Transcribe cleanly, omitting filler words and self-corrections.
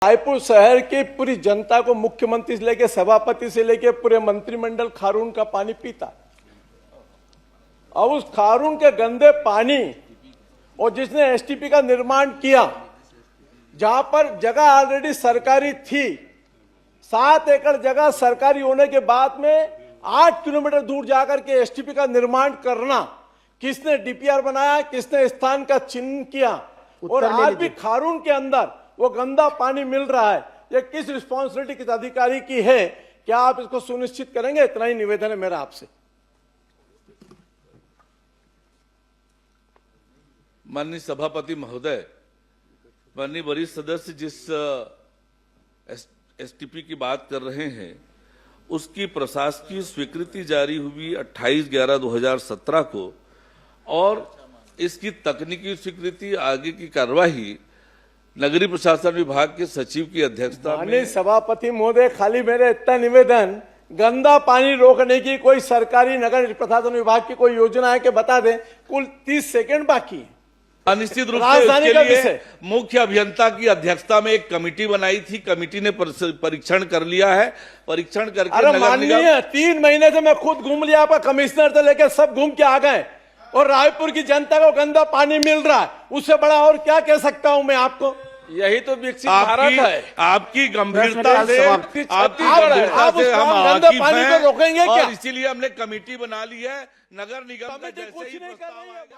रायपुर शहर की पूरी जनता को मुख्यमंत्री से लेके सभापति से लेके पूरे मंत्रिमंडल खारून का पानी पीता। अब उस खारून के गंदे पानी और जिसने एसटीपी का निर्माण किया, जहां पर जगह ऑलरेडी सरकारी थी, 7 एकड़ जगह सरकारी होने के बाद में 8 किलोमीटर दूर जाकर के एसटीपी का निर्माण करना, किसने डीपीआर बनाया, किसने स्थान का चिन्ह किया, और आज भी खारून के अंदर वो गंदा पानी मिल रहा है। ये किस रिस्पॉन्सिबिलिटी किस अधिकारी की है? क्या आप इसको सुनिश्चित करेंगे? इतना ही निवेदन है मेरा आपसे। माननीय सभापति महोदय, माननीय वरिष्ठ सदस्य जिस एसटीपी की बात कर रहे हैं, उसकी प्रशासकीय स्वीकृति जारी हुई 28/11/2017 को, और इसकी तकनीकी स्वीकृति आगे की कार्यवाही नगरीय प्रशासन विभाग के सचिव की अध्यक्षता में। सभापति महोदय, खाली मेरे इतना निवेदन, गंदा पानी रोकने की कोई सरकारी नगर प्रशासन विभाग की कोई योजना है कि बता दें। कुल 30 सेकंड बाकी है। निश्चित रूप से इसके लिए मुख्य अभियंता की अध्यक्षता में एक कमेटी बनाई थी। कमेटी ने परीक्षण कर लिया है। परीक्षण करके अरे माननीय, 3 महीने से मैं खुद घूम लिया, आपका कमिश्नर से लेकर सब घूम के आ गए, और रायपुर की जनता को गंदा पानी मिल रहा है। उससे बड़ा और क्या कह सकता हूं मैं आपको? यही तो विकसित भारत है। आपकी गंभीरता से हम गंदा पानी को रोकेंगे क्या? इसीलिए हमने कमेटी बना ली है। नगर निगम का जैसे ही प्रस्ताव आएगा